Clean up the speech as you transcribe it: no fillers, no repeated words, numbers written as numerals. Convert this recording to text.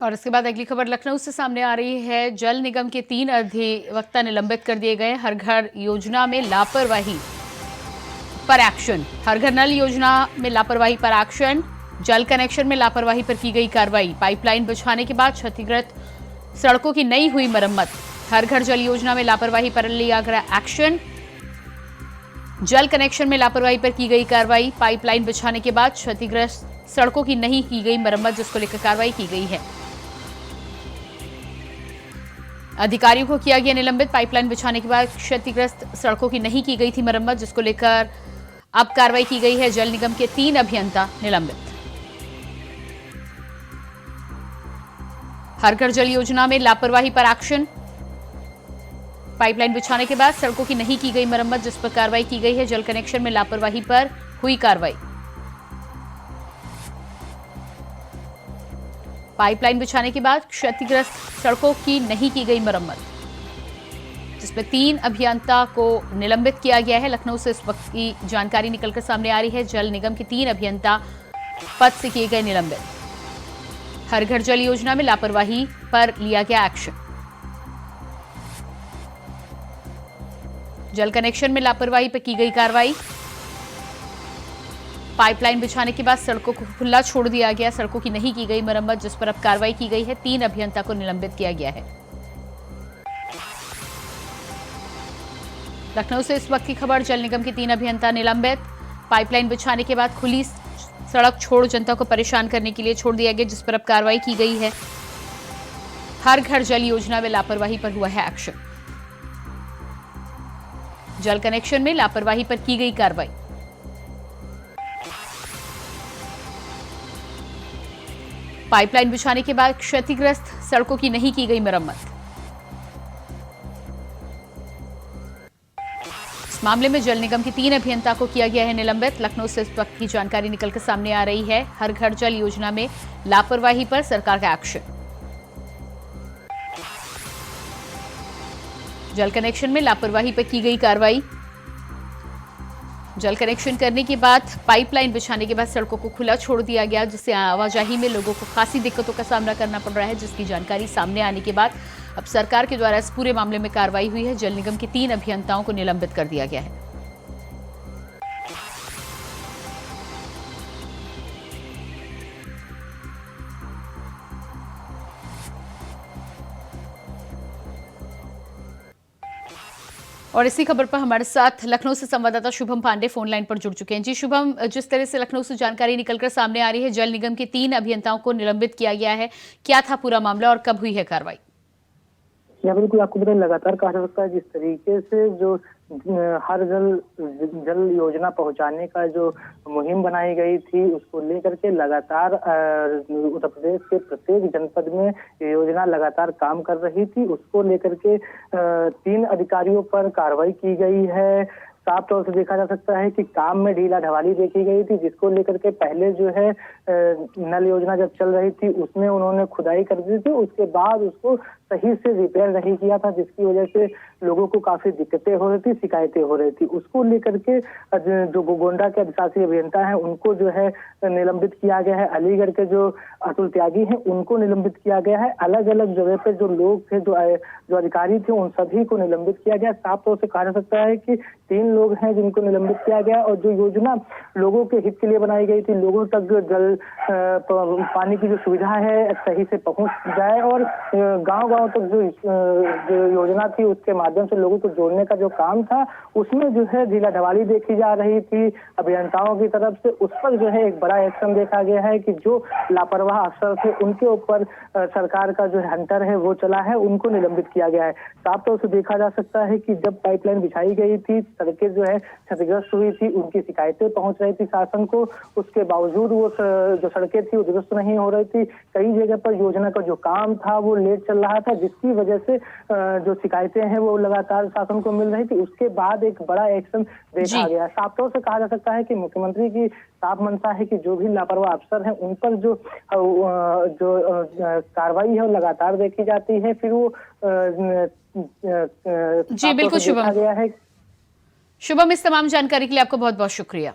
और इसके बाद अगली खबर लखनऊ से सामने आ रही है। जल निगम के 3 अधिवक्ता निलंबित कर दिए गए। हर घर योजना में लापरवाही पर एक्शन। हर घर नल योजना में लापरवाही पर एक्शन। जल कनेक्शन में लापरवाही पर की गई कार्रवाई। पाइपलाइन बिछाने के बाद क्षतिग्रस्त सड़कों की नहीं हुई मरम्मत। हर घर जल योजना में लापरवाही पर लिया गया एक्शन। जल कनेक्शन में लापरवाही पर की गई कार्रवाई। पाइपलाइन बिछाने के बाद क्षतिग्रस्त सड़कों की नहीं की गई मरम्मत, जिसको लेकर कार्रवाई की गई है। अधिकारियों को किया गया निलंबित। पाइपलाइन बिछाने के बाद क्षतिग्रस्त सड़कों की नहीं की गई थी मरम्मत, जिसको लेकर अब कार्रवाई की गई है। जल निगम के 3 अभियंता निलंबित। हर घर जल योजना में लापरवाही पर एक्शन। पाइपलाइन बिछाने के बाद सड़कों की नहीं की गई मरम्मत, जिस पर कार्रवाई की गई है। जल कनेक्शन में लापरवाही पर हुई कार्रवाई। पाइपलाइन बिछाने के बाद क्षतिग्रस्त सड़कों की नहीं की गई मरम्मत, जिसमें 3 अभियंता को निलंबित किया गया है। लखनऊ से इस वक्त की जानकारी निकलकर सामने आ रही है। जल निगम के 3 अभियंता पद से किए गए निलंबित। हर घर जल योजना में लापरवाही पर लिया गया एक्शन। जल कनेक्शन में लापरवाही पर की गई कार्रवाई। पाइपलाइन बिछाने के बाद सड़कों को खुला छोड़ दिया गया। सड़कों की नहीं की गई मरम्मत, जिस पर अब कार्रवाई की गई है। 3 अभियंता को निलंबित किया गया है। लखनऊ से इस वक्त की खबर। जल निगम के 3 अभियंता निलंबित। पाइपलाइन बिछाने के बाद खुली सड़क छोड़ जनता को परेशान करने के लिए छोड़ दिया गया, जिस पर अब कार्रवाई की गई है। हर घर जल योजना में लापरवाही पर हुआ है एक्शन। जल कनेक्शन में लापरवाही पर की गई कार्रवाई। पाइपलाइन बिछाने के बाद क्षतिग्रस्त सड़कों की नहीं की गई मरम्मत। इस मामले में जल निगम के 3 अभियंता को किया गया है निलंबित। लखनऊ से इस वक्त की जानकारी निकलकर सामने आ रही है। हर घर जल योजना में लापरवाही पर सरकार का एक्शन। जल कनेक्शन में लापरवाही पर की गई कार्रवाई। जल कनेक्शन करने के बाद पाइपलाइन बिछाने के बाद सड़कों को खुला छोड़ दिया गया, जिससे आवाजाही में लोगों को खासी दिक्कतों का सामना करना पड़ रहा है, जिसकी जानकारी सामने आने के बाद अब सरकार के द्वारा इस पूरे मामले में कार्रवाई हुई है। जल निगम के 3 अभियंताओं को निलंबित कर दिया गया है। और इसी खबर पर हमारे साथ लखनऊ से संवाददाता शुभम पांडे फोन लाइन पर जुड़ चुके हैं। जी शुभम, जिस तरह से लखनऊ से जानकारी निकलकर सामने आ रही है, जल निगम के 3 अभियंताओं को निलंबित किया गया है। क्या था पूरा मामला और कब हुई है कार्रवाई? या बिल्कुल, आपको पता है लगातार कहा जा सकता है जिस तरीके से जो हर जल योजना पहुंचाने का जो मुहिम बनाई गई थी, उसको लेकर के लगातार उत्तर प्रदेश के प्रत्येक जनपद में ये योजना लगातार काम कर रही थी। उसको लेकर के 3 अधिकारियों पर कार्रवाई की गई है। साफ तौर से देखा जा सकता है कि काम में ढीला ढवाली देखी गई थी, जिसको लेकर के पहले जो है नल योजना जब चल रही थी उसमें उन्होंने खुदाई कर दी थी, उसके बाद उसको सही से रिपेयर नहीं किया था, जिसकी वजह से लोगों को काफी दिक्कतें हो रही थी, शिकायतें हो रही थी। उसको लेकर के जो गोंडा के अधिशासी अभियंता हैं उनको जो है निलंबित किया गया है। अलीगढ़ के जो अतुल त्यागी हैं उनको निलंबित किया गया है। अलग अलग जगह पे जो लोग थे, जो अधिकारी थे, उन सभी को निलंबित किया गया। साफ तौर से कहा जा सकता है कि 3 लोग हैं जिनको निलंबित किया गया, और जो योजना लोगों के हित के लिए बनाई गई थी, लोगों तक जो जल पानी की जो सुविधा है सही से पहुंच जाए, और गांव-गांव तक जो योजना थी उसके माध्यम से लोगों को जोड़ने का जो काम था, उसमें जो है ढीला ढवाली देखी जा रही थी अभियंताओं की तरफ से। उस पर जो है एक बड़ा एक्शन देखा गया है कि जो लापरवाह अफसर थे उनके ऊपर सरकार का जो हंटर है वो चला है, उनको निलंबित किया गया है। साफ तौर से देखा जा सकता है कि जब पाइपलाइन बिछाई गई थी, सड़कें जो है क्षतिग्रस्त हुई थी, उनकी शिकायतें पहुंच रही थी शासन को, उसके बावजूद वो जो सड़कें थी वो दुरुस्त नहीं हो रही थी। कई जगह पर योजना का जो काम था वो लेट चल रहा था, जिसकी वजह से जो शिकायतें हैं वो लगातार शासन को मिल रही थी। उसके बाद एक बड़ा एक्शन देखा गया। साफ तौर से कहा जा सकता है कि मुख्यमंत्री की साफ मंशा है कि जो भी लापरवाह अफसर हैं उन पर जो कार्रवाई है वो लगातार देखी जाती है। फिर वो जी बिल्कुल शुभम, गया है। शुभम, इस तमाम जानकारी के लिए आपको बहुत बहुत शुक्रिया।